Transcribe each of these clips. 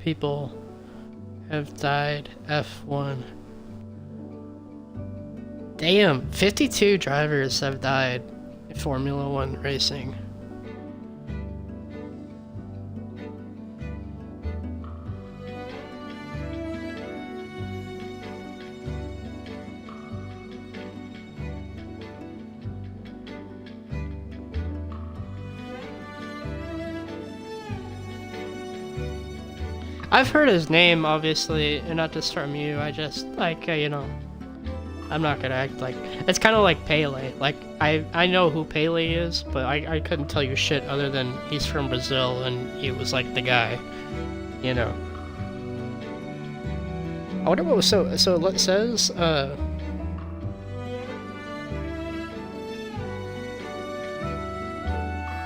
people have died F1. Damn, 52 drivers have died in Formula One racing. I've heard his name, obviously, and not just from you. I just, like, you know, I'm not gonna act like... It's kind of like Pele. Like, I know who Pele is, but I couldn't tell you shit other than he's from Brazil and he was, like, the guy. You know. I wonder what was... So it says,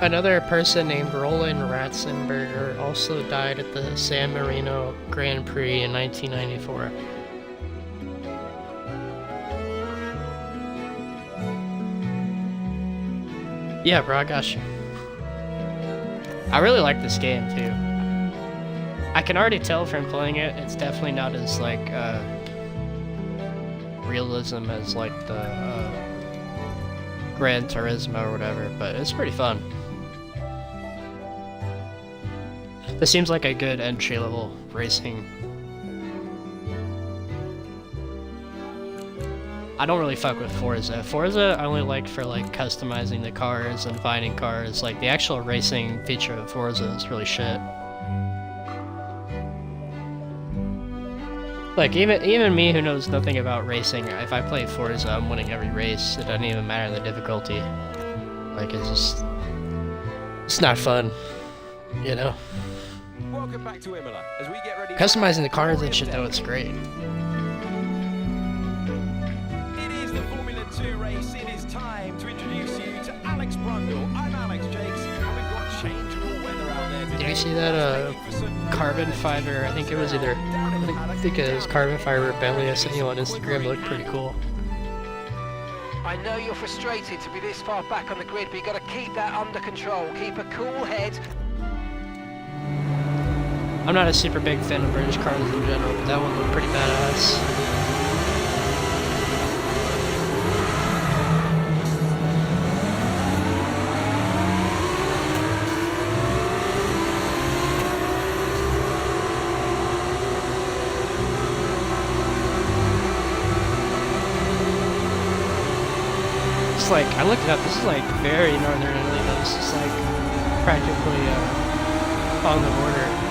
another person named Roland Ratzenberger also died at the San Marino Grand Prix in 1994. Yeah, bro, I got you. I really like this game, too. I can already tell from playing it, it's definitely not as, like, realism as, like, the, Gran Turismo or whatever, but it's pretty fun. This seems like a good entry-level racing. I don't really fuck with Forza. Forza I only like for like customizing the cars and finding cars. Like the actual racing feature of Forza is really shit. Like even me who knows nothing about racing, if I play Forza, I'm winning every race. It doesn't even matter the difficulty. Like it's not fun, you know. Welcome back to Imola as we get ready. Customizing the cars and shit though, it's great. It is the Formula 2 race. It is time to introduce you to Alex Brundle. I'm Alex Jakes, and we've got changeable weather out there today. Did you see that carbon fiber? I think it was either I think it was carbon fiber Bentley I sent you on Instagram. It looked pretty cool. I know you're frustrated to be this far back on the grid, but you got to keep that under control. Keep a cool head. I'm not a super big fan of British cars in general, but that one looked pretty badass. It's like, I looked it up, this is like very northern Italy though. This is like practically on the border.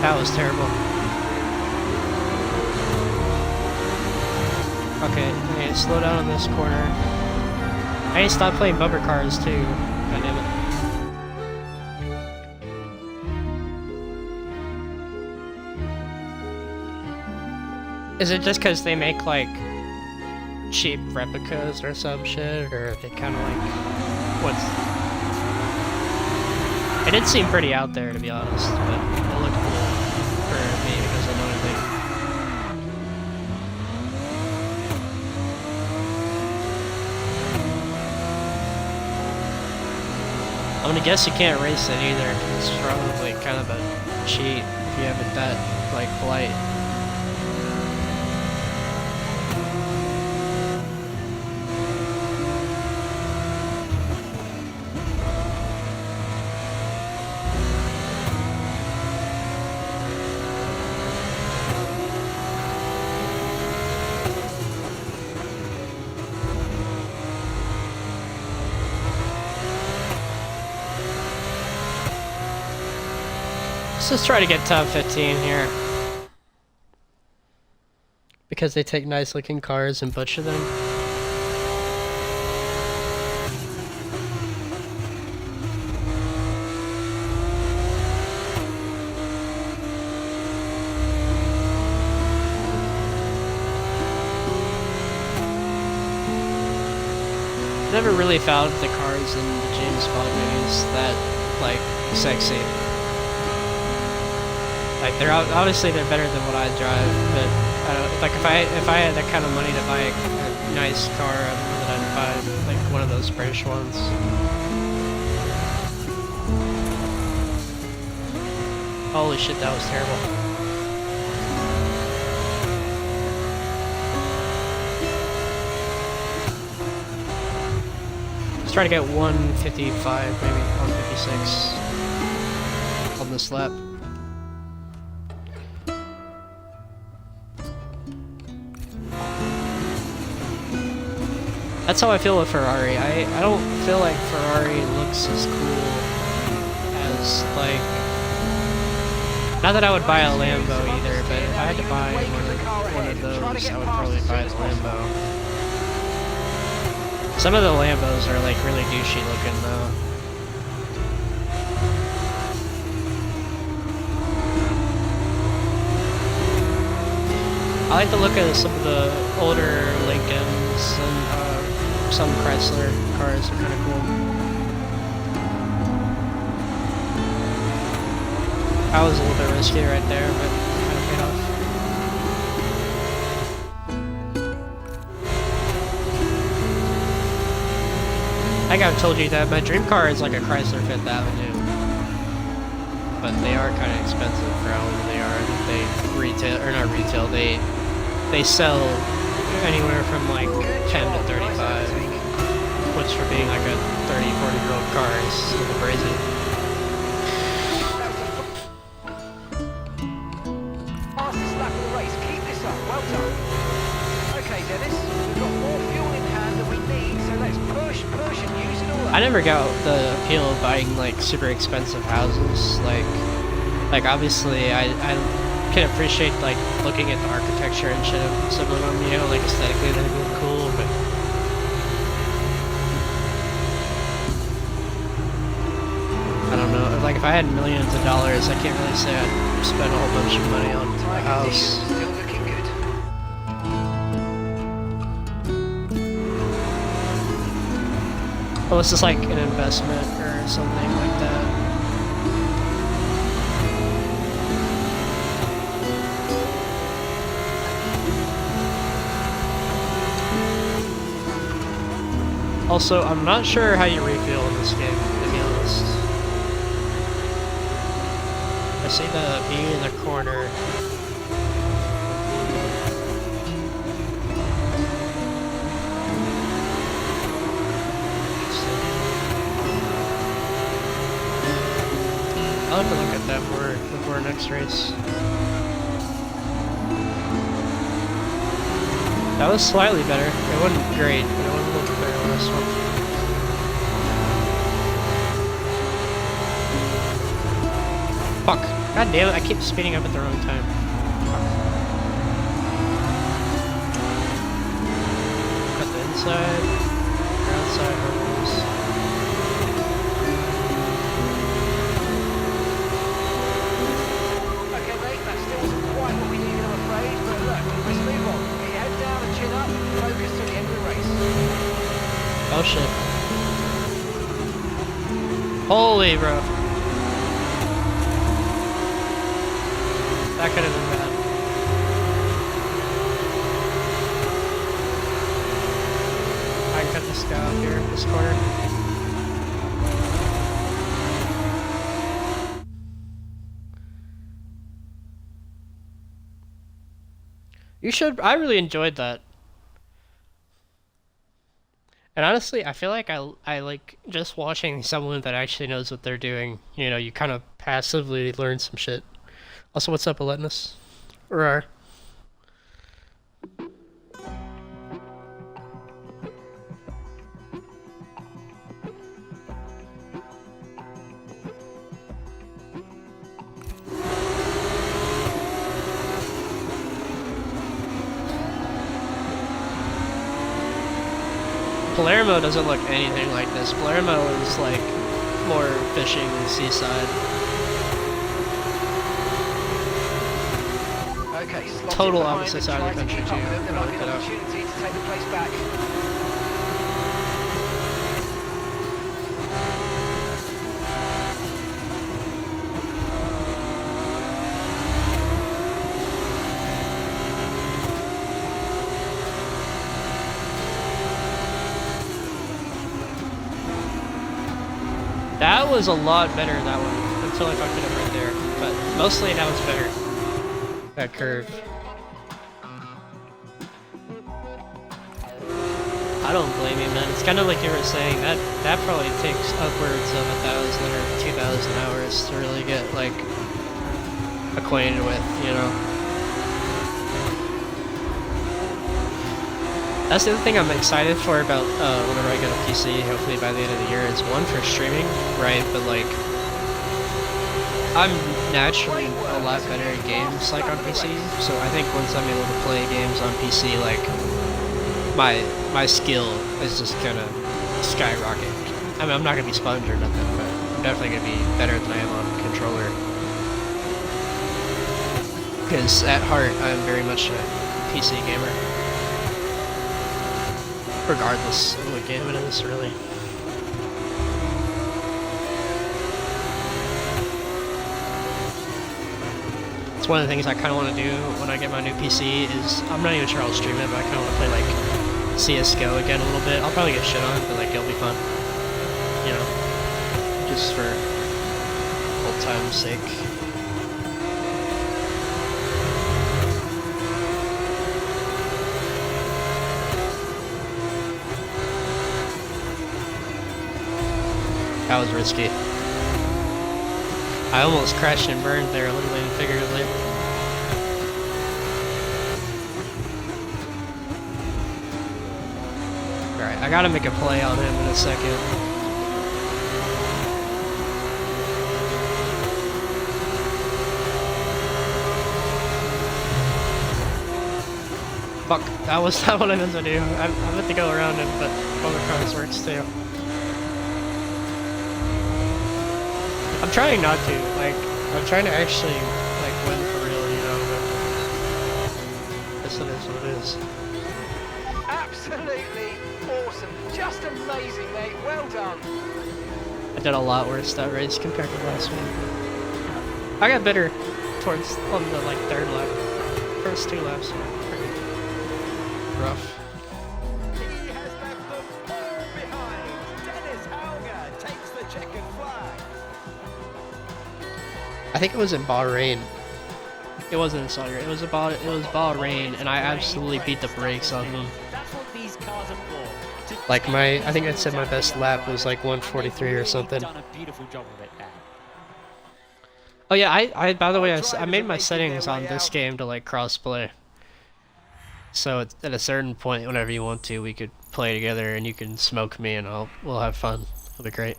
That was terrible. Okay, I need to slow down on this corner. I need to stop playing bumper cars too. God damn it. Is it just because they make like cheap replicas or some shit, or they kind of like what's? It did seem pretty out there to be honest, but it looked cool for me because I know anything. I'm gonna guess you can't race it either, because it's probably kind of a cheat if you have it that like polite. Let's just try to get top 15 here. Because they take nice looking cars and butcher them. Never really found the cars in the James Bond movies that, like, sexy. Like obviously they're better than what I drive, but I don't, like if I had that kind of money to buy a nice car, then I'd buy like one of those British ones. Holy shit, that was terrible. Let's try to get 155, maybe 156 on this lap. That's how I feel with Ferrari. I don't feel like Ferrari looks as cool as, like... Not that I would buy a Lambo either, but if I had to buy one of those, I would probably buy the Lambo. Some of the Lambos are like really douchey looking though. I like to look at some of the older Lincolns and some Chrysler cars are kind of cool. I was a little bit risky right there, but kind of paid off. I think I've told you that my dream car is like a Chrysler 5th Avenue, but they are kind of expensive for how old they are. They retail, or not retail, they sell anywhere from like 10 to 35, which for being like a 30, 40-year-old car is a little crazy. Fastest lap of the race, keep this up, well done. Okay Dennis, we've got more fuel in hand than we need, so let's push and use it all up. I never got the appeal of buying like super expensive houses. Like obviously I can appreciate like looking at the architecture and shit of some of them, you know, like aesthetically they look cool, but I don't know. Like if I had millions of dollars, I can't really say I'd spend a whole bunch of money on a house. Still looking good. Unless it's like an investment or something like that. Also, I'm not sure how you refuel in this game, to be honest. I see the B in the corner. I'll have to look at that more before our next race. That was slightly better. It wasn't great, but it wasn't looking better last one. Fuck. God damn it, I keep speeding up at the wrong time. Cut the inside, outside hurdles. Okay mate, that still wasn't quite what we needed I'm afraid, but look, let's move on. Get your head down and chin up, focus to the end of the race. Oh shit. Holy bro. That could have been bad. I can cut this guy off here, this corner. You should, I really enjoyed that. And honestly, I feel like I like just watching someone that actually knows what they're doing. You know, you kind of passively learn some shit. Also, what's up, Aletnus? Rar. Palermo doesn't look anything like this. Palermo is like more fishing and seaside. Okay, Total opposite side of the country too. There might be an opportunity to take the place back. was a lot better that one until I fucked it up right there. But mostly that was better. That curve. I don't blame you, man. It's kind of like you were saying, that probably takes upwards of 1,000 or 2,000 hours to really get, like, acquainted with, you know? That's the other thing I'm excited for about whenever I get a PC, hopefully by the end of the year, is one, for streaming, right? But, like, I'm naturally a lot better at games, like, on PC, so I think once I'm able to play games on PC, like, my skill is just gonna skyrocket. I mean, I'm not gonna be sponge or nothing, but I'm definitely gonna be better than I am on controller. Because at heart, I'm very much a PC gamer. Regardless of what game it is, really. It's one of the things I kind of want to do when I get my new PC is, I'm not even sure I'll stream it, but I kind of want to play like CSGO again a little bit. I'll probably get shit on, but like it'll be fun. You know, just for old time's sake. That was risky. I almost crashed and burned there, literally and figuratively. Alright, I gotta make a play on him in a second. Fuck, that was not what I meant to do. I meant to go around him, but overcars works too. I'm trying not to, like, I'm trying to actually, like, win for real, you know, but this is what it is. Absolutely awesome. Just amazing, mate. Well done. I did a lot worse that race compared to last one. I got better towards, on the, like, third lap. First two laps were pretty rough. He has left them all behind. Dennis Hauger takes the checkered flag. I think it was in Bahrain. It wasn't in Saudi Arabia. It was Bahrain, and I absolutely beat the brakes on them. That's what these cars are for. Like I think I said my best lap was like 143 or something. Done a beautiful job of it there. Oh yeah, I by the way, I made my settings on this game to like crossplay. So at a certain point, whenever you want to, we could play together, and you can smoke me, and we'll have fun. It'll be great.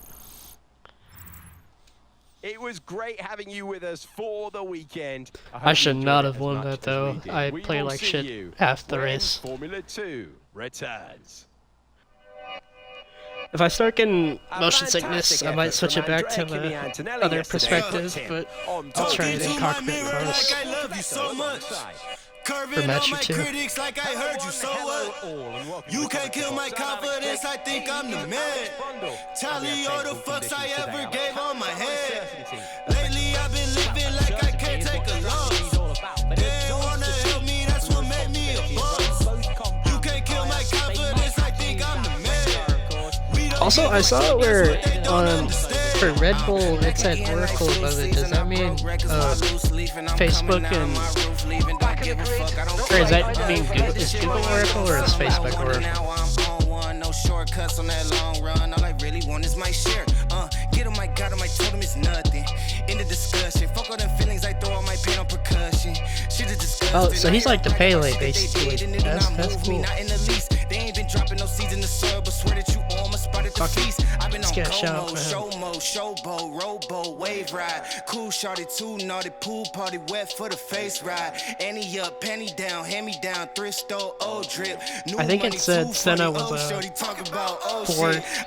It was great having you with us for the weekend. I should not have won that though. I played like shit half the race. Formula 2 returns. If I start getting motion sickness, I might switch it back to the other perspective, but I'll try it in cockpit first. For match or two. Like I heard you, so what? You can't kill my confidence, I think I'm the man. Tally all the fucks I ever gave on my head. Lately I've been living like I can't take a loss. They don't wanna help me, that's what made me a boss. You can't kill my confidence, I think I'm the man. Also, I saw where for Red Bull it said Oracle above it. Does that mean Facebook and... Or is that mean Google? Is Google Oracle or is Facebook Oracle? No shortcuts on that long run. All I really want is my share. Get on my god, I told him it's nothing. In the discussion, fuck all them feelings. I throw all my pain on percussion. Shit is disgusting. Oh, so he's like the Pele basically. That's cool. They ain't been dropping no seeds in the soil, but swear that you all must spot at the feast. I've been on Como, showboat, rowboat, wave ride. Cool shorty, too naughty, pool party, wet for the face ride. Annie up, penny down, hand me down, thrift store, old drip. I think it said Senna was a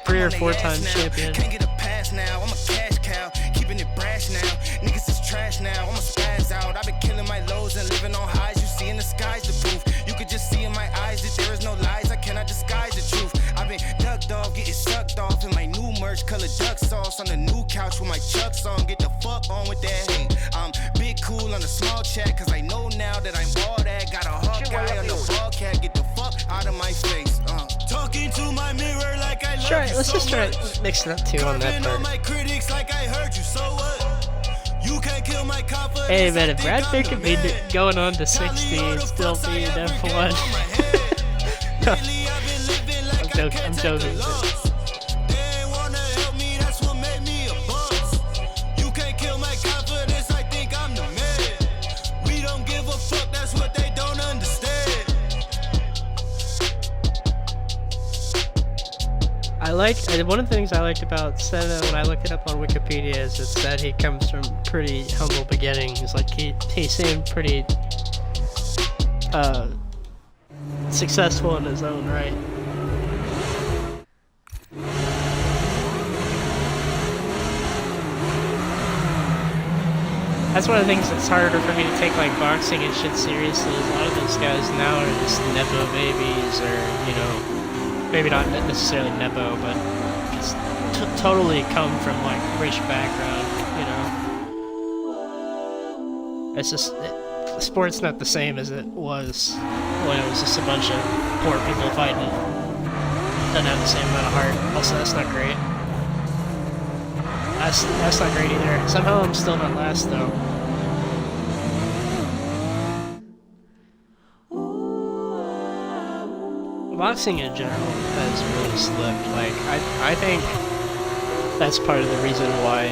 3 or 4 time champion. Can't get a pass now, I'm a cash cow, keeping it brash now. Niggas is trash now, I'm a spaz out. I've been killing my lows and living on highs. You see in the skies the proof. You could just see in my eyes that there is no lies. I cannot disguise the truth. I've been ducked off, getting sucked off in my new merch, colored duck sauce on the new couch with my chucks on. Get the fuck on with that hate. I'm big cool on the small chat, cause I know now that I'm all that. Got a hawk guy on the ball cat, get the fuck out of my face. Talking to my mirror like I Let's just try mixing up too on that part. Hey man, if Brad Pitt could be going on to 60 and still be an F1. I'm joking. One of the things I liked about Senna when I looked it up on Wikipedia is it said he comes from pretty humble beginnings. Like he seemed pretty successful in his own right. That's one of the things that's harder for me to take like boxing and shit seriously. Is a lot of those guys now are just nepo babies, or you know, maybe not necessarily nepo, but just totally come from like rich background. You know, it's just sport's not the same as it was when it was just a bunch of poor people fighting. Doesn't have the same amount of heart. Also, that's not great. That's not great either. Somehow I'm still not last though. Boxing in general has really slipped. Like I think that's part of the reason why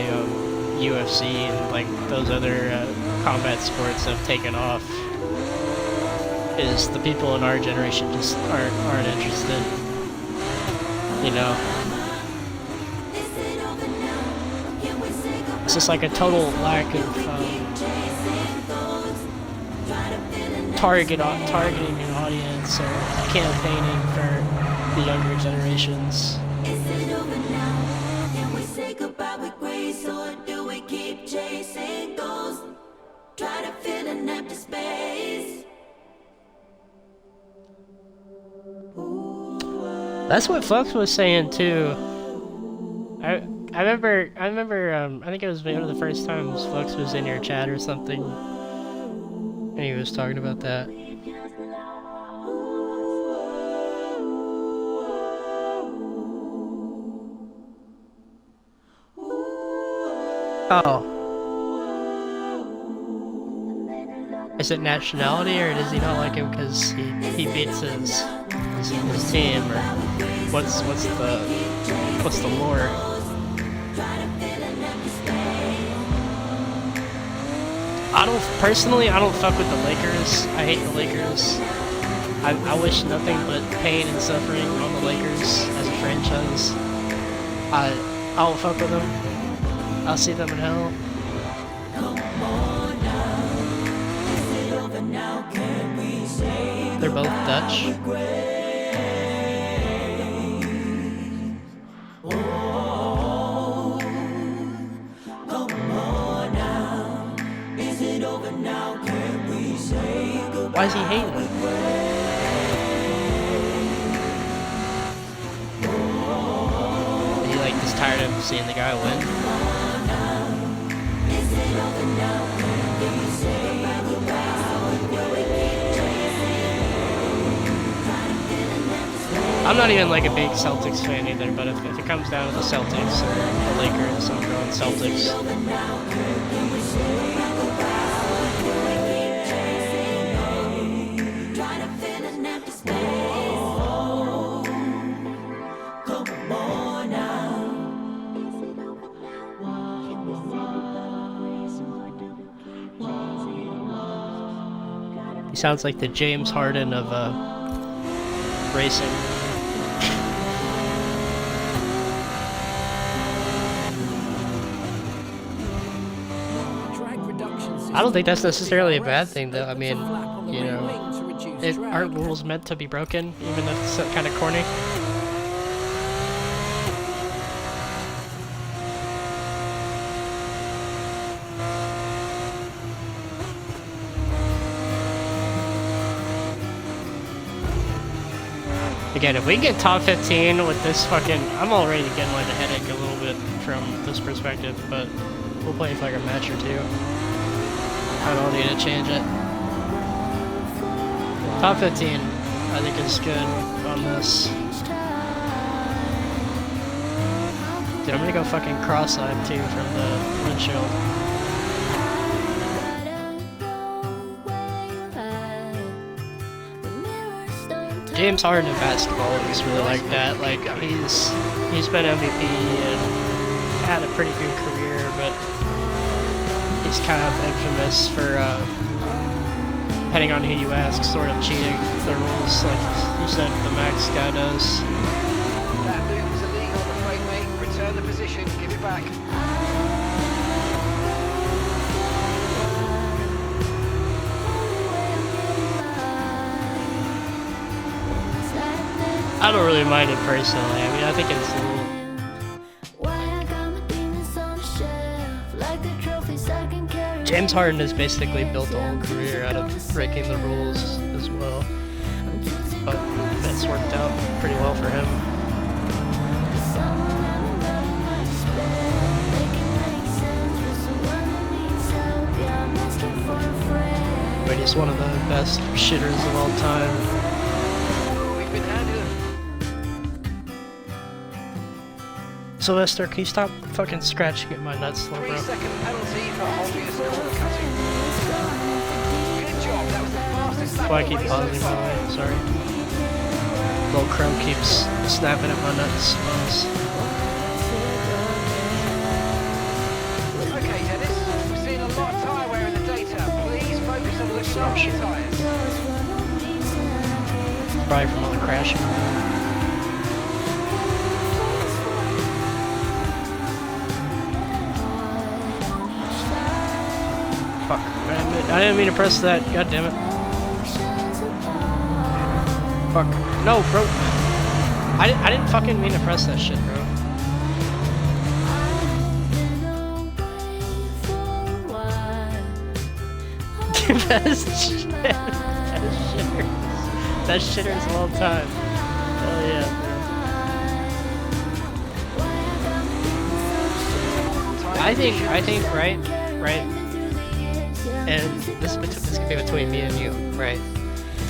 UFC and like those other combat sports have taken off. Is the people in our generation just aren't interested. You know. It's just like a total lack of targeting an audience or campaigning for the younger generations. Is it over now? Can we say goodbye with grace, or do we keep chasing ghosts? Try to fill an empty space. That's what Flux was saying too. I remember, I think it was one of the first times Flux was in your chat or something, and he was talking about that. Oh. Is it nationality, or does he not like him because he beats his team, or what's the lore? I don't fuck with the Lakers. I hate the Lakers. I wish nothing but pain and suffering on the Lakers as a franchise. I don't fuck with them. I'll see them in hell. They're both Dutch. Why is he hating it? Is he like just tired of seeing the guy win? I'm not even like a big Celtics fan either, but if it comes down to the Celtics or the Lakers, I'm going Celtics. He sounds like the James Harden of racing. I don't think that's necessarily a bad thing, though. I mean, you know, aren't rules meant to be broken, even if it's kind of corny? Again, if we get top 15 with this fucking... I'm already getting like a headache a little bit from this perspective, but we'll play for like a match or two. I don't need to change it. Top 15, I think is good on this. Dude, I'm gonna go fucking cross-eyed too from the windshield. James Harden in basketball is really like that. Like he's been MVP and had a pretty good career, but he's kind of infamous for, depending on who you ask, sort of cheating the rules, like you said the Max guy does. That move was illegal, I'm afraid, mate. Return the position, give it back. I don't really mind it personally. I mean, I think it's a little... James Harden has basically built a whole career out of breaking the rules as well. But that's worked out pretty well for him. But he's one of the best shooters of all time. We've been handed them. Sylvester, can you stop fucking scratching at my nuts, little bro? 3-second penalty for obvious corner cutting. Good job, that was the fastest lap Why I of the keep race pausing, so by the far. way, sorry. Little Chrome keeps snapping at my nuts. Okay, Dennis, we're seeing a lot of tyre wear in the data. Please focus on looking after your tyres. Probably from all the crashing. Fuck. I didn't mean to press that. God damn it. Fuck. No, bro. I didn't fucking mean to press that shit, bro. Best shit. Best shitters of all time. Hell yeah. I think, right, and this could be between me and you, right?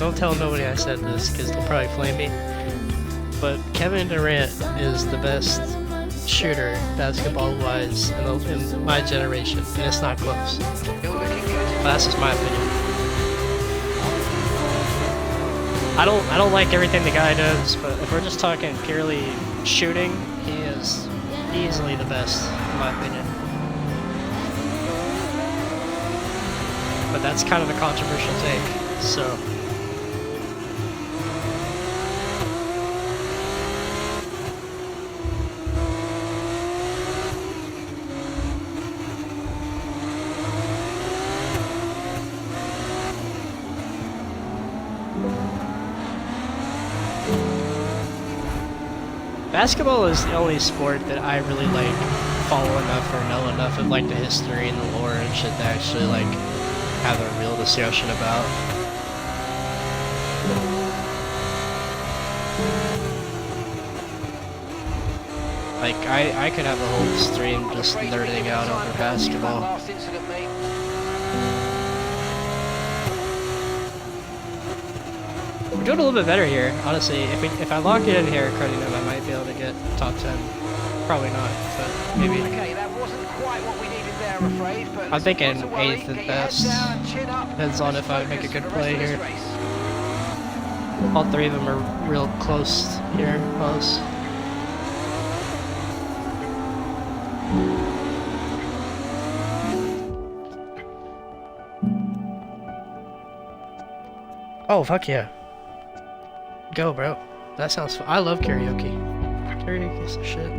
Don't tell nobody I said this, because they'll probably flame me. But Kevin Durant is the best shooter, basketball-wise, in my generation, and it's not close. You're looking good. But that's just my opinion. I don't like everything the guy does, but if we're just talking purely shooting, he is easily the best, in my opinion. But that's kind of a controversial take, so... Basketball is the only sport that I really like follow enough or know enough of like the history and the lore and shit to actually like have a real discussion about. Like I could have a whole stream just nerding out over basketball. Last incident, mate. We're doing a little bit better here, honestly. If I lock it in here, Cardinum, I might be able to get top 10. Probably not, but maybe. Okay, that wasn't quite what we needed there, I'm afraid. But I'm thinking not to worry. 8th at Get your head best. down and chin up. Depends on Let's if I make a focus good for the play rest of here. this race. All three of them are real close here, close. Oh, fuck yeah. Go, bro. That sounds fun. I love karaoke. Karaoke is the shit.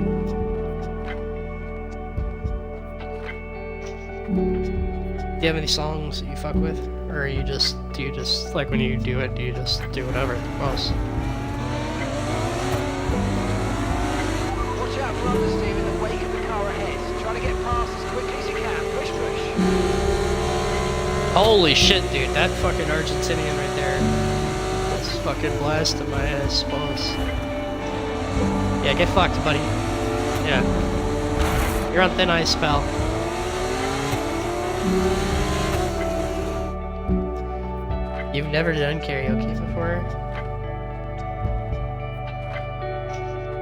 Do you have any songs that you fuck with? Or do you just, like when you do it, do you just do whatever? Most. Watch out for understeer in the wake of the car ahead. Try to get past as quickly as you can. Push, push. Holy shit, dude. That fucking Argentinian right there. That's fucking blasting my ass, boss. Yeah, get fucked, buddy. Yeah. You're on thin ice, pal. You've never done karaoke before?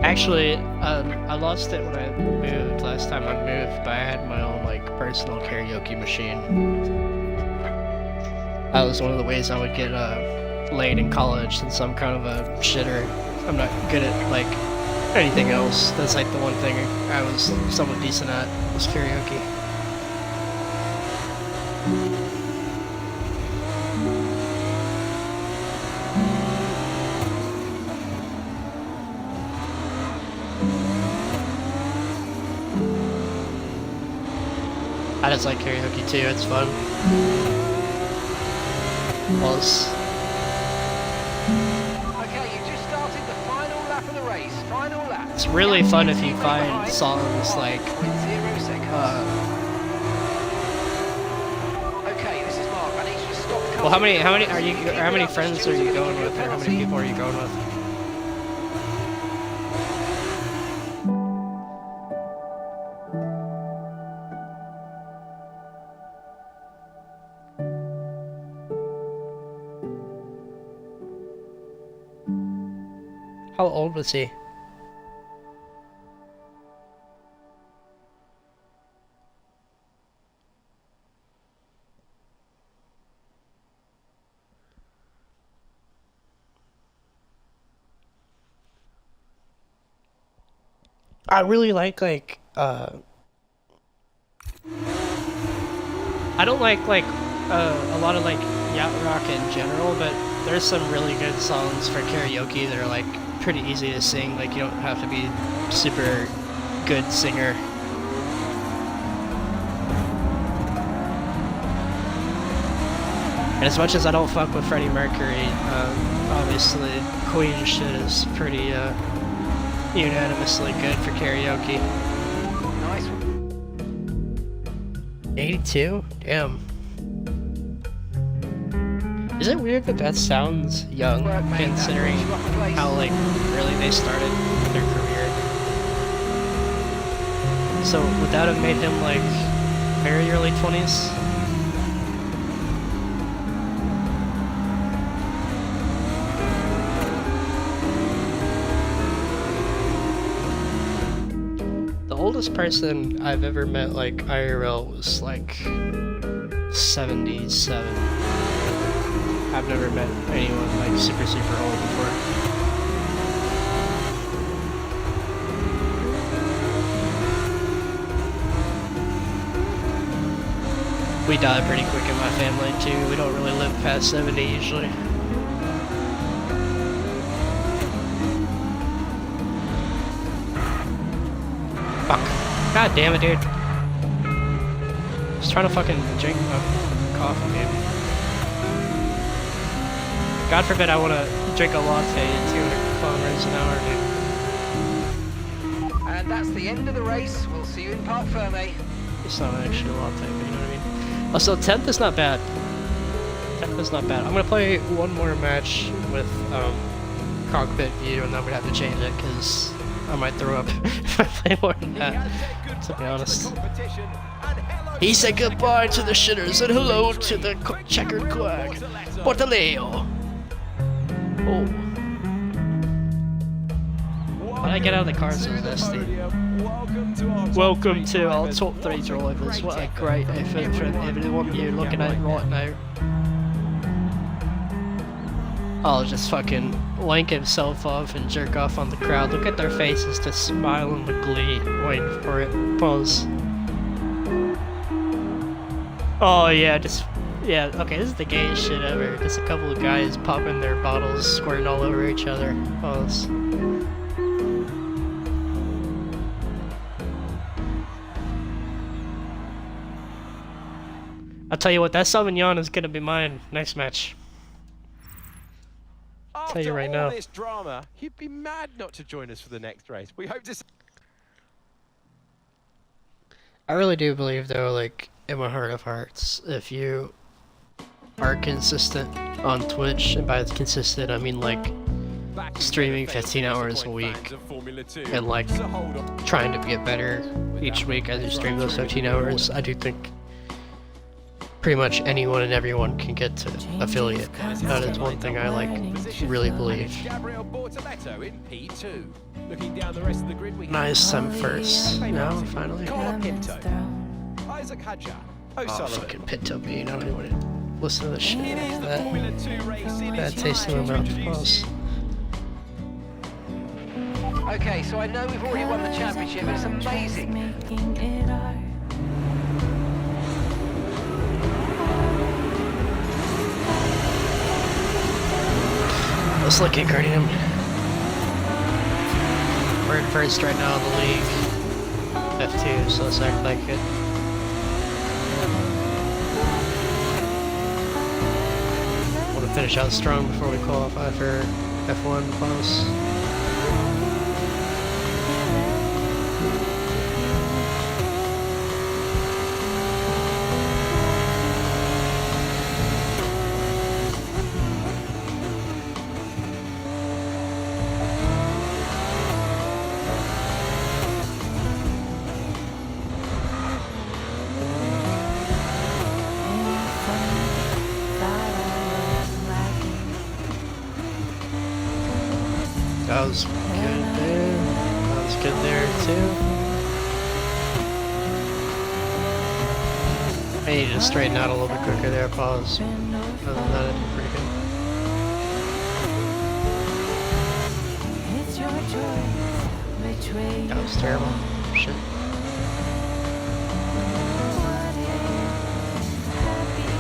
Actually, I lost it when I moved last time I moved, but I had my own like personal karaoke machine. That was one of the ways I would get laid in college, since I'm kind of a shitter. I'm not good at like anything else. That's like the one thing I was somewhat decent at, was karaoke. I just like karaoke too, it's fun. Plus, Okay, you just started the final lap of the race. Final lap. it's really fun if you find songs like, 0.0 seconds. Okay, this is Mark. I need you to stop. well, how many friends are you going with, or how many people are you going with? How old was he? I really like I don't like a lot of like yacht rock in general, but there's some really good songs for karaoke that are like pretty easy to sing. Like, you don't have to be super good singer. And as much as I don't fuck with Freddie Mercury, obviously Queen shit is pretty unanimously good for karaoke. Nice. 82? Damn. Is it weird that that sounds young, considering how, like, early they started their career? So, would that have made him, like, very early 20s? The oldest person I've ever met, like, IRL was, like, 77. I've never met anyone like super old before. We die pretty quick in my family too. We don't really live past 70 usually. Fuck. God damn it, dude. Just trying to fucking drink my coffee, dude. God forbid I want to drink a latte at 200 kilometers an hour, dude. And that's the end of the race. We'll see you in Parc Ferme. It's not actually a latte, but you know what I mean. Also, 10th is not bad. 10th is not bad. I'm going to play one more match with cockpit view, and then I'm going to have to change it, because I might throw up if I play more than that, to be honest. He said goodbye to the shitters and hello to the checkered flag. Portaleo. Oh. When I get out of the car, so zesty. Welcome to our top 3 drivers. What a great effort from everyone you're looking at right now. I'll just fucking wank himself off and jerk off on the crowd. Look at their faces, just smiling with glee, waiting for it. Pause. Oh yeah, yeah, okay, this is the gayest shit ever. Just a couple of guys popping their bottles, squirting all over each other. Pause. I'll tell you what, that Sauvignon is gonna be mine next match. After tell you right all now. this drama, you'd be mad not to join us for the next race. We hope to. I really do believe, though, like, in my heart of hearts, if you are consistent on Twitch, and by consistent I mean like streaming 15 hours a week and like trying to get better each week as you stream those 15 hours, I do think pretty much anyone and everyone can get to affiliate. That is one thing I like really believe. Gabriel Bortoletto in P2. Looking down the rest of the grid, we Nice, I'm first. Now, finally. Carl Pinto, Isaac Hadjar, Oh, O'Sullivan. fucking Pinto bean. I don't even want to listen to this shit. It is the That Formula 2 race in bad its taste in time my to mouth. introduce Pause. Okay, so I know we've already won the championship, but it's amazing. Let's look at Guardian. We're in first right now in the league. F2, so let's act like it. Want to finish out strong before we qualify for F1 pause. That was good there. That was good there too. I need to straighten out a little bit quicker there, pause. Other than that, I did pretty good. That was terrible. Shit.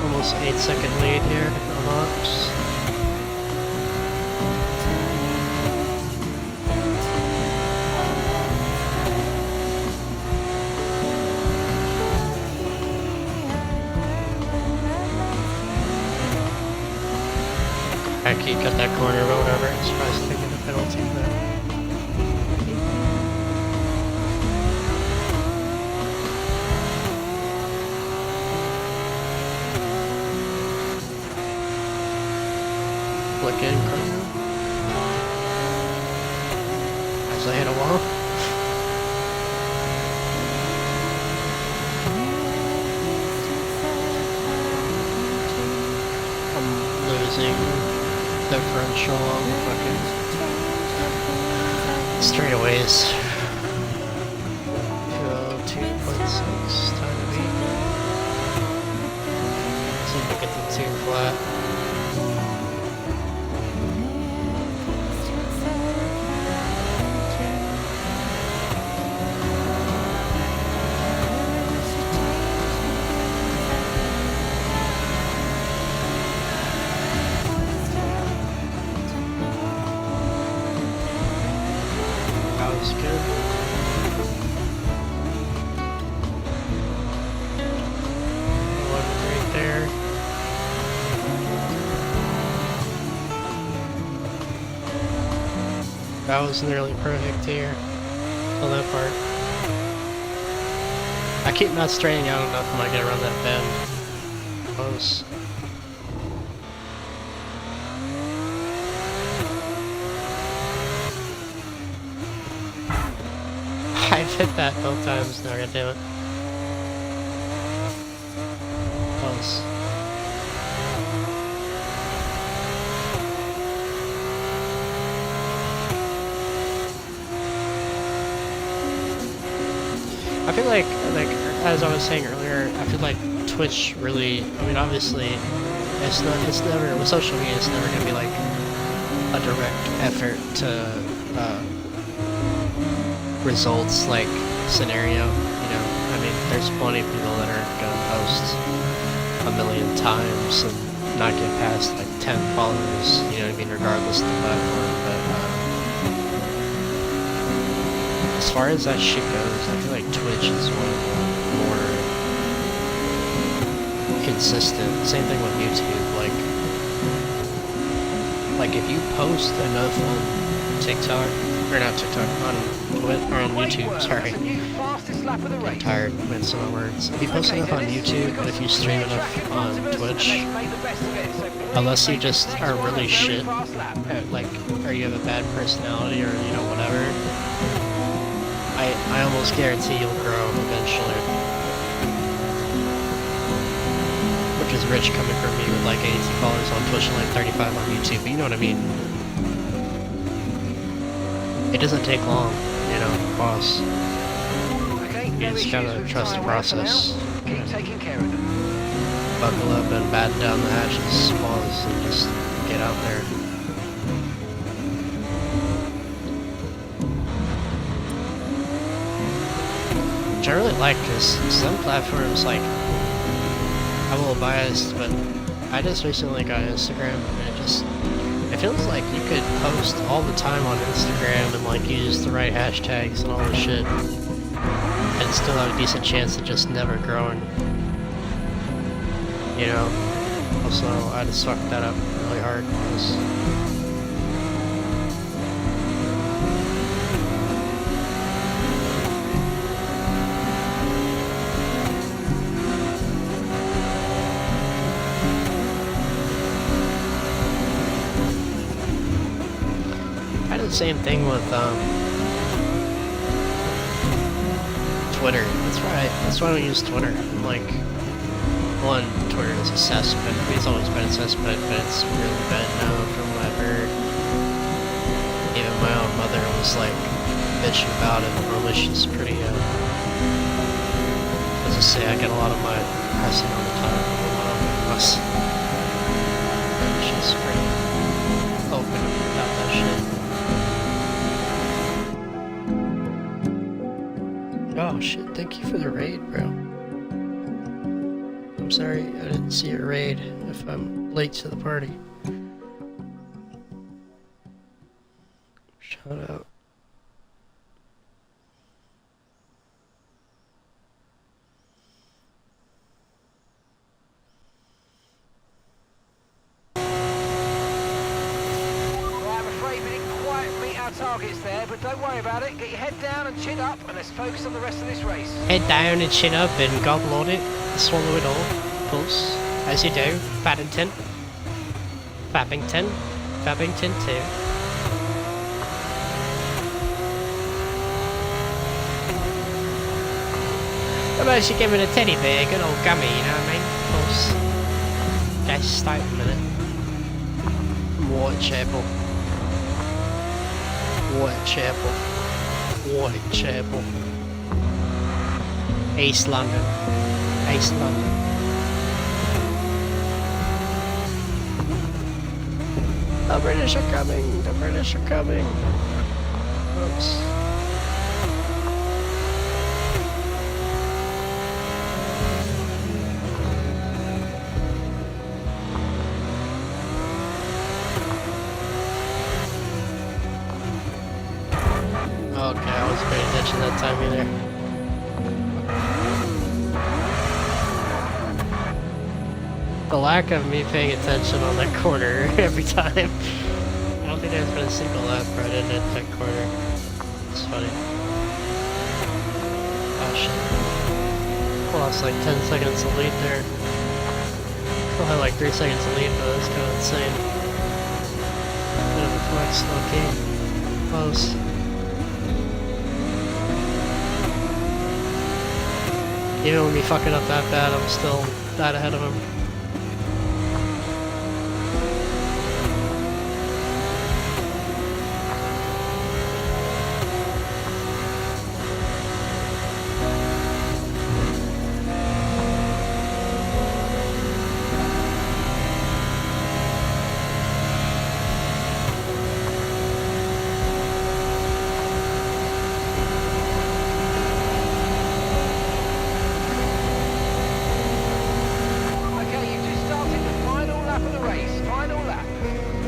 Almost 8-second lead here on Ops. He cut that corner, but whatever. I'm surprised they didn't get a penalty for that. Flick in, as I hit a wall. I'm losing differential on the fucking straightaways. 2.6 time to beat. See if I get them too flat. That was nearly perfect here. On that part. I keep not straightening out enough when I get around that bend. Close. I've hit that both times now, goddammit. Close. I feel like as I was saying earlier, I feel like Twitch really, I mean obviously it's never, with social media it's never gonna be like a direct effort to results like scenario, you know. I mean there's plenty of people that are gonna post a million times and not get past like 10 followers, you know what I mean, regardless of the platform, but as far as that shit goes, I feel like Twitch is one of the more consistent. Same thing with YouTube. Like if you post enough on TikTok, or not TikTok, on Twitch, or on YouTube. Sorry, I'm tired of mixing my words. If you post enough on YouTube, and if you stream enough on Twitch, unless you just are really shit at like, or you have a bad personality, or you know whatever. I almost guarantee you'll grow eventually. is rich coming from me with like 80 followers on Twitch and like 35 on YouTube, but you know what I mean? It doesn't take long, you know, boss. Okay, You no just issues gotta with trust the tyre wear for process. now. Keep taking care of them. Buckle up and batten down the hatches, boss, and just get out there. Which I really like, because some platforms, like, I'm a little biased, but I just recently got Instagram, and it feels like you could post all the time on Instagram and, like, use the right hashtags and all this shit, and still have a decent chance of just never growing. You know? Also, I just fucked that up really hard, because same thing with Twitter. That's right. That's why I don't use Twitter. I'm like, one, Twitter is a cesspit. I mean, it's always been a cesspit, but it's really bad now from what I've heard. Even my own mother was like bitching about it. Normally she's pretty as I say, I get a lot of my pressing all the time. She's pretty open about that shit. Oh shit, thank you for the raid, bro. I'm sorry I didn't see your raid if I'm late to the party. Shout out. Targets there, but don't worry about it. Get your head down and chin up, and let's focus on the rest of this race. Head down and chin up and gobble on it, swallow it all, pulse, as you do. Paddington. Fabbington. Fabbington 2. How about you give it a teddy bear, good old gummy, you know what I mean? Pulse. Guys, start a minute. Whitechapel. Whitechapel. Whitechapel. East London. East London. The British are coming. The British are coming. Oops. Okay, I wasn't paying attention that time either. The lack of me paying attention on that corner every time. I don't think there's been a single lap where I didn't hit that corner. It's funny. Oh shit. Lost like 10 seconds of lead there. Still had like 3 seconds of lead, but that's kind of insane. Bit of a flex, okay. Close. Even with me fucking up that bad, I'm still that ahead of him.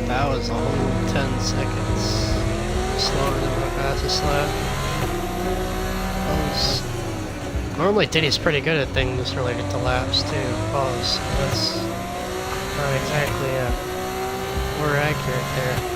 That was a whole 10 seconds slower than my fastest lap. Normally Diddy's pretty good at things related to laps too. Pause. That's not exactly more accurate there.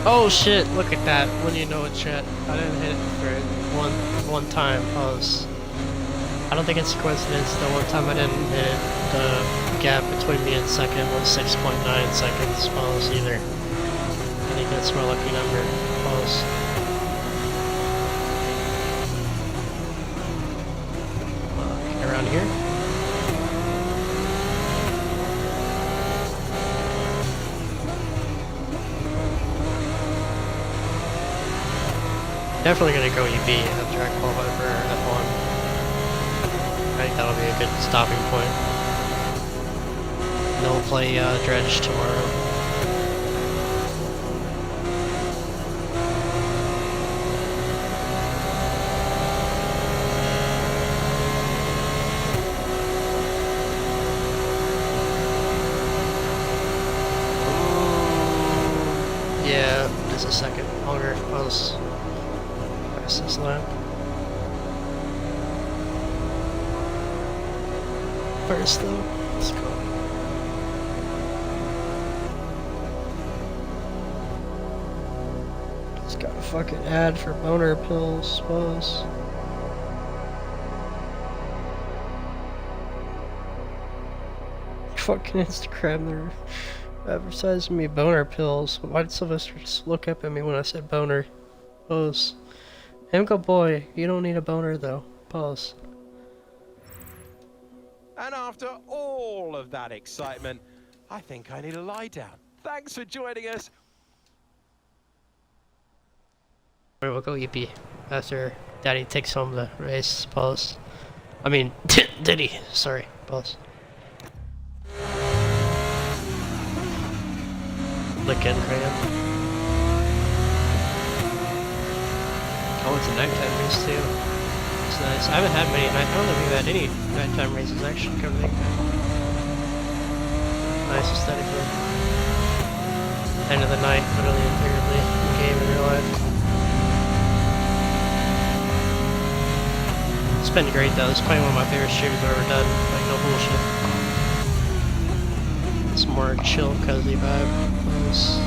Oh shit, look at that. When you know it's shit. I didn't hit it for one time. I don't think it's a coincidence. The one time I didn't hit it, the gap between me and second was 6.9 seconds. Pause either. I think that's my lucky number. Pause. Get around here. Definitely gonna go EB after I qualify for F1. I think that'll be a good stopping point. And then we'll play Dredge tomorrow. Yeah, just a second longer. Close. This lap. First though, let's go. Just got a fucking ad for boner pills, suppose. Fucking Instagram, they're advertising me boner pills. Why did Sylvester just look up at me when I said boner? Pause. Himko boy, you don't need a boner though. Pause. And after all of that excitement, I think I need a lie down. Thanks for joining us. Alright, we'll go EP after Daddy takes home the race. Pause. I mean, Diddy. Sorry. Pause. Lick in crayon. Oh, it's a nighttime race too. It's nice. I haven't had many. I don't think we've had any nighttime races actually. Come to think of it. Nice aesthetically. End of the night, literally and figuratively, in game in real life. It's been great though. It's probably one of my favorite streams I've ever done. Like no bullshit. It's more chill, cozy vibe. Nice.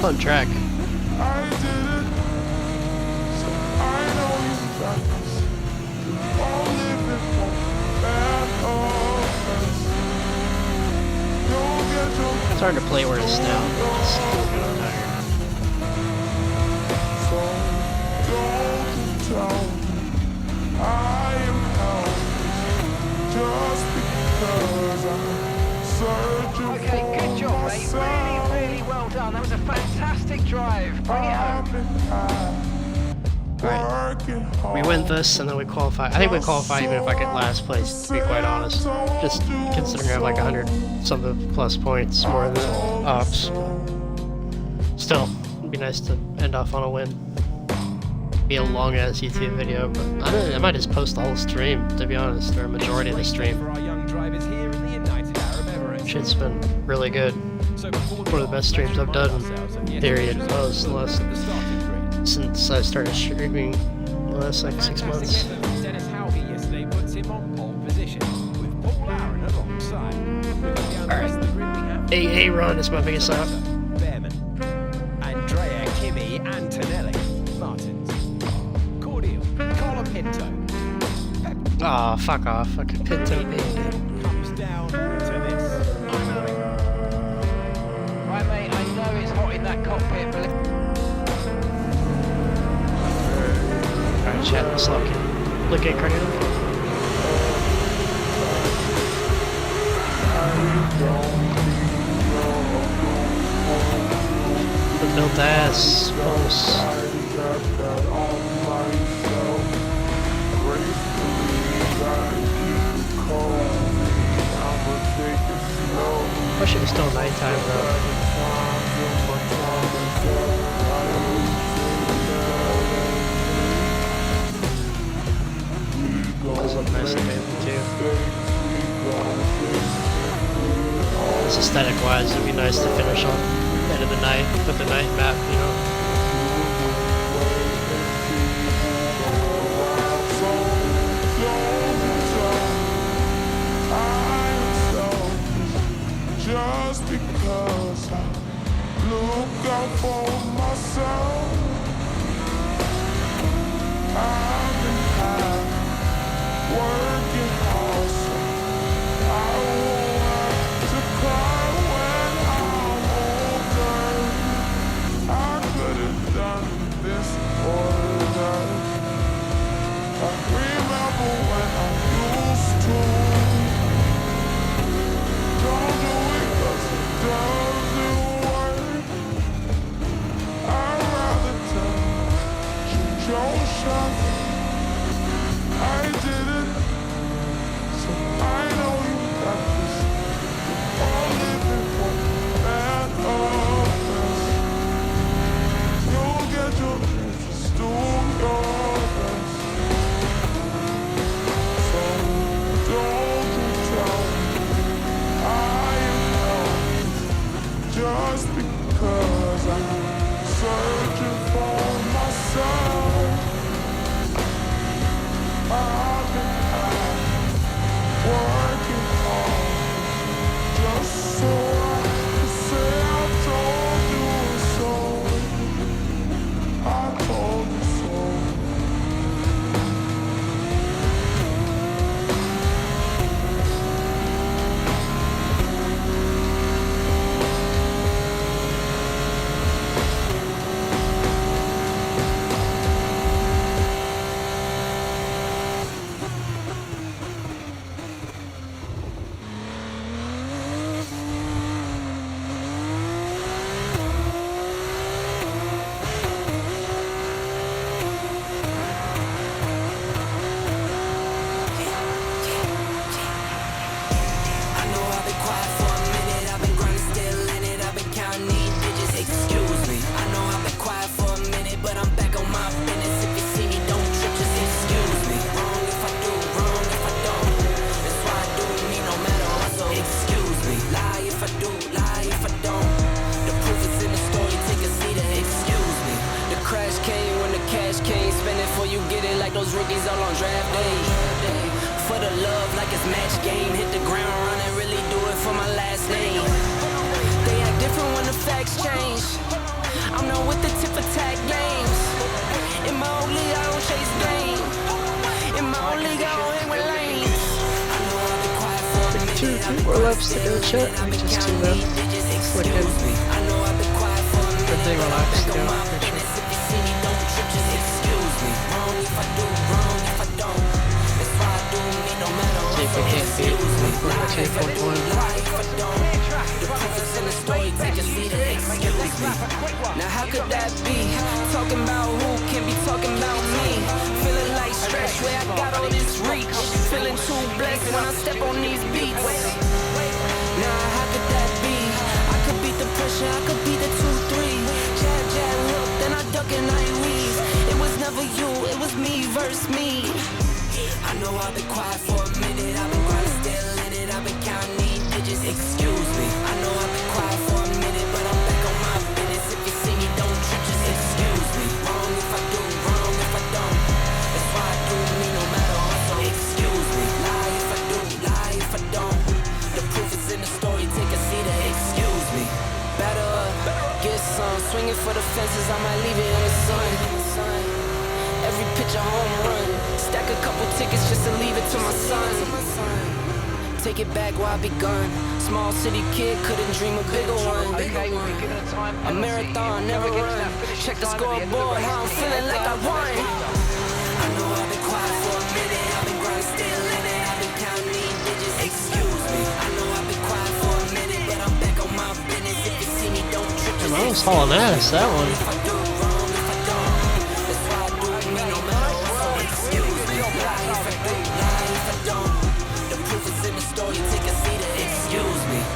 On track. It's hard to play where it's down. Just get on Okay, good job, mate. Really well done. That was a fantastic drive. Bring it home. Alright. We win this and then we qualify. I think we qualify even if I get last place, to be quite honest. Just considering I have like 100 something plus points more than ops. Still, it'd be nice to end off on a win. Be a long ass YouTube video, but I might just post the whole stream, to be honest, or a majority of the stream. Shit's been really good. One of the best streams I've done, period, since I started streaming the last like 6 months. Alright. AA run is my biggest lap. Andrea, Kimi, Antonelli, Martins, Cordial, Colapinto. Aw, fuck off. Fucking Pinto baby. Comes down to this. Right, mate, I know it's hot in that cockpit, but... Alright, chat, let's lock in. Look at Cardio. The built ass pulse. Wish it was still nighttime though. Those look nice and manly too. This aesthetic wise, it'd be nice to finish on end of the night with the night map, you know. Just because I look out for myself, I've been high, working hard, so I won't have to cry when I'm older. I could have done this or that. I remember when I used to. Don't do it 'cause it doesn't work. I'd rather touch your shot. I did it, so I know you got this. All living for man of us. You'll get your dreams, just do your best. So don't you tell me I am lost just because I'm searching for myself. I've been out working hard just so I can say I told you so. I told you so. More laps to go, chat. Just two left. Wicked. Good thing laps to go, for sure. See if we can't beat 1:1. Now how could that be? Talking about who can be talking about me? Feeling like stretch where I got all this reach. Feeling too blessed when I step on these beats. Now how could that be? I could beat the pressure, I could beat the 2-3. Jab, jab, hook, then I duck and I weave. It was never you, it was me versus me. I know I've been quiet for a minute, I've been grinding still in it, I've been counting these digits, excuse me. I know I've been quiet for a minute, but I'm back on my business. If you see me, don't trip, just excuse me. Wrong if I do, wrong if I don't. That's why I do me no matter what, so excuse me. Lie if I do, lie if I don't. The proof is in the story, take a seat and excuse me. Better up, get some, swinging for the fences, I might leave it in the sun. Every pitch a home run. Stack a couple tickets just to leave it to my son. Take it back while I begun. Small city kid couldn't dream a bigger one. Okay, we'll be given a time. A marathon, never run. Check the scoreboard, how I'm feeling like I won. I know I've been quiet for a minute. I've been grinding still in it. I've been counting these digits. Excuse me. I know I've been quiet for a minute. That was hauling ass, that one.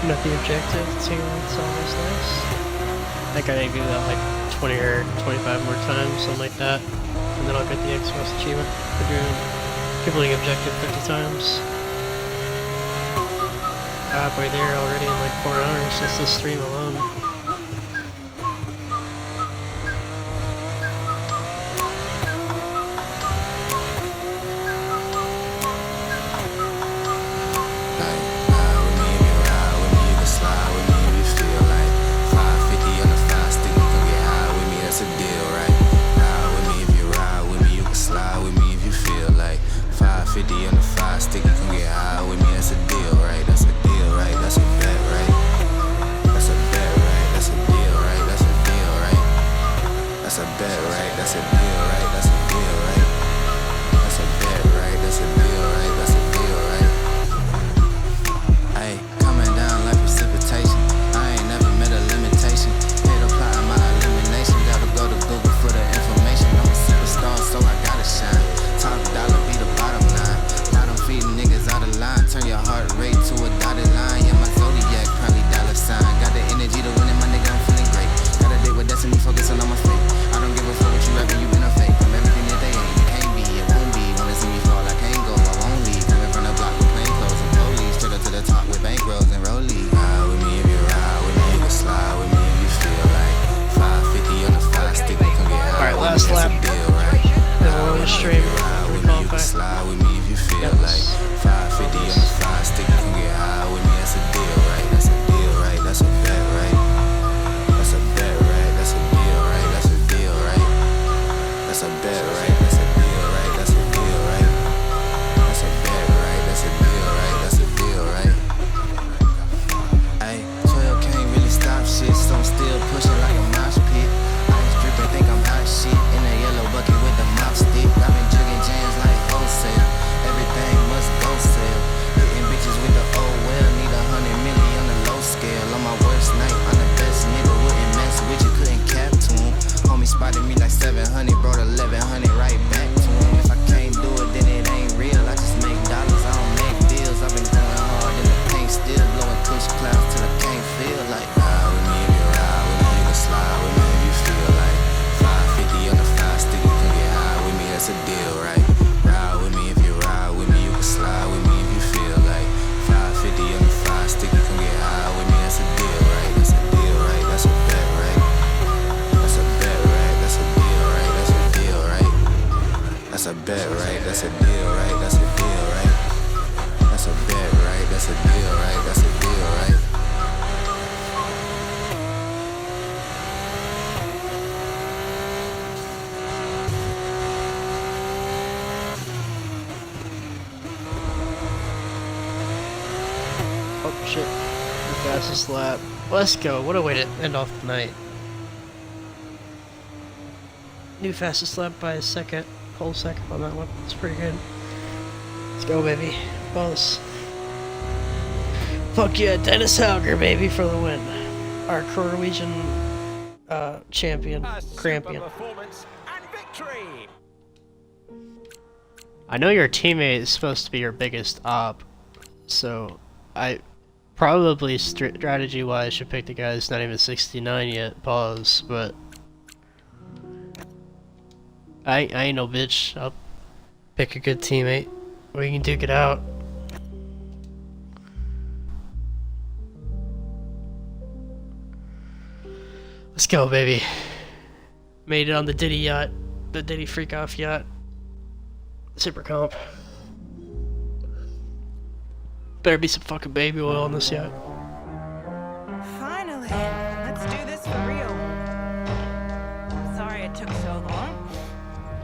Not the objective, too, it's always nice. I think I need to do that like 20 or 25 more times, something like that. And then I'll get the Xbox achievement for doing completing objective 50 times. Halfway there already in like 4 hours, just this stream alone. Shit. The fastest lap. Let's go. What a way to end off the night. New fastest lap by a second. Whole second on that one. It's pretty good. Let's go, baby. Boss. Fuck yeah, Dennis Hauger, baby, for the win. Our Norwegian champion. Crampion. I know your teammate is supposed to be your biggest op, so I probably strategy-wise should pick the guy that's not even 69 yet, pause, but I ain't no bitch. I'll pick a good teammate. We can duke it out. Let's go, baby. Made it on the Diddy yacht. The Diddy Freakoff yacht. Super comp. Better be some fucking baby oil on this yacht. Finally, let's do this for real. Sorry it took so long.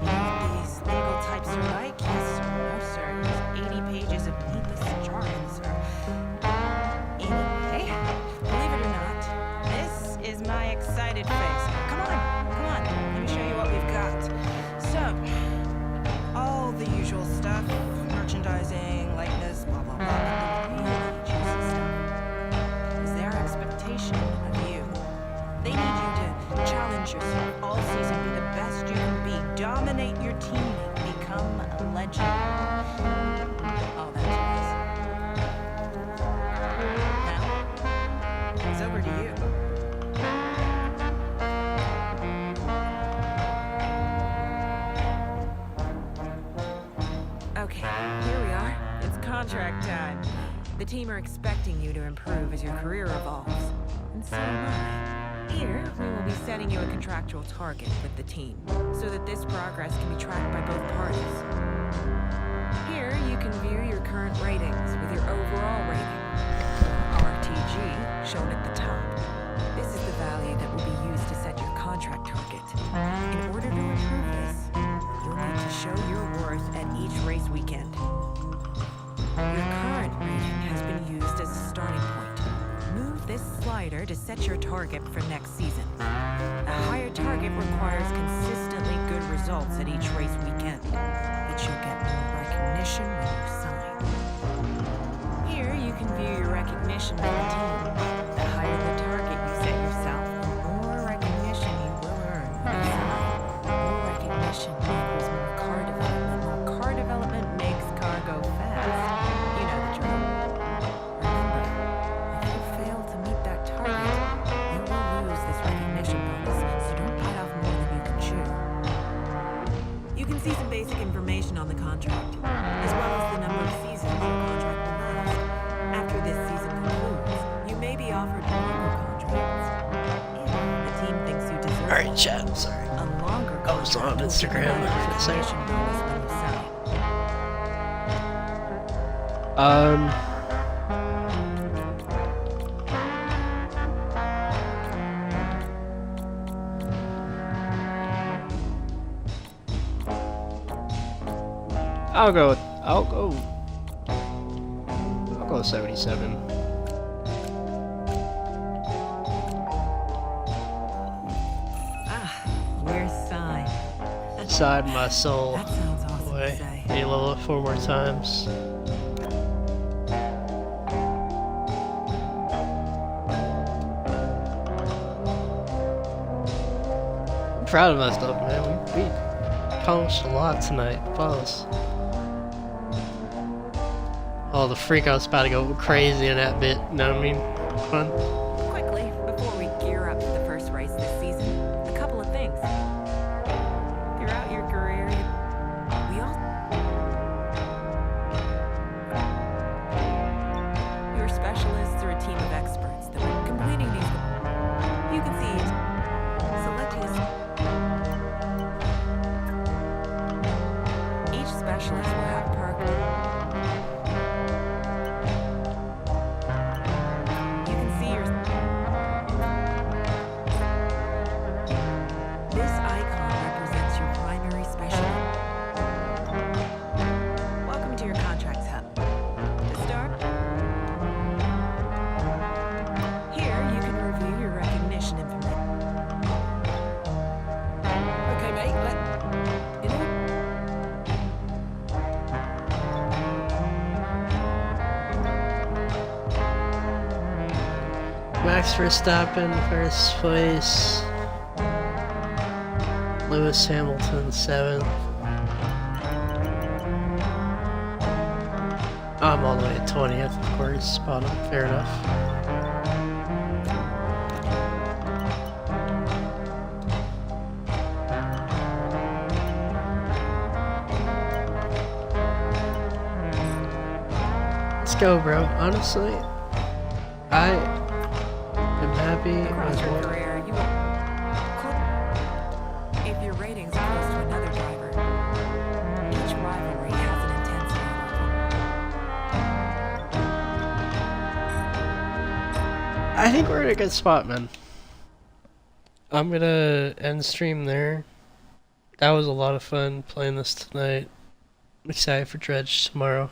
These legal types are like, yes sir, no sir. There's 80 pages of needless jargon, sir. Anyway, believe it or not, this is my excited face. Come on, let me show you what we've got. So, all the usual stuff, merchandising, likeness, blah blah blah. Juicy stuff is their expectation of you. They need you Challenge yourself all season. Be the best you can be. Dominate your teammate. Become a legend. Oh, that's nice. Now, it's over to you. Okay, here we are. It's contract time. The team are expecting you to improve as your career evolves. And so am I. Here, we will be setting you a contractual target with the team, so that this progress can be tracked by both parties. Here, you can view your current ratings with your overall rating. RTG, shown at the top. This is the value that will be used to set your contract target. In order to improve this, you'll need to show your worth at each race weekend. Your current rating has been used as a starting point. Move this slider to set your target for next season. A higher target requires consistently good results at each race weekend, but you'll get more recognition when you sign. Here you can view your recognition with the team. The higher the target you set yourself, the more recognition you will earn when you sign. More recognition equals more car development. More car development makes car go fast. You know the drill. Remember, if you fail to meet that target, you will lose this recognition bonus, so don't bite off more than you can chew. You can see some basic information on the contract, as well as the number of seasons your contract will last. After this season concludes, you may be offered longer contracts. If the team thinks you deserve Alright, chat, I'm sorry. a longer I was on contract will give you Instagram another for a second. recognition bonus when you sign. I'll go 77. We're signed. Inside my soul. That sounds awesome to Boy, say. Halo 4 more times. I'm proud of myself, man. We accomplished a lot tonight. Pause. Oh, the freakout's about to go crazy in that bit. You know what I mean? Fun. Quickly, before we gear up for the first race this season, a couple of things. Throughout your career, we all... Your specialists are a team of experts that are completing these... You can see selecting each specialist will have perk. You can see your... This icon represents your primary specialty. Welcome to your contracts hub. To start, here you can review your recognition information. Okay, mate, you know. Max Verstappen, first place. Lewis Hamilton, 7th. I'm all the way at 20th, of course. Bottom, fair enough. Let's go, bro. Honestly, I am happy Across with your what... career, you will... If your ratings are close to another driver, each rivalry has an intensity level. I think we're in a good spot, man. I'm gonna end stream there. That was a lot of fun playing this tonight. I'm excited for Dredge tomorrow.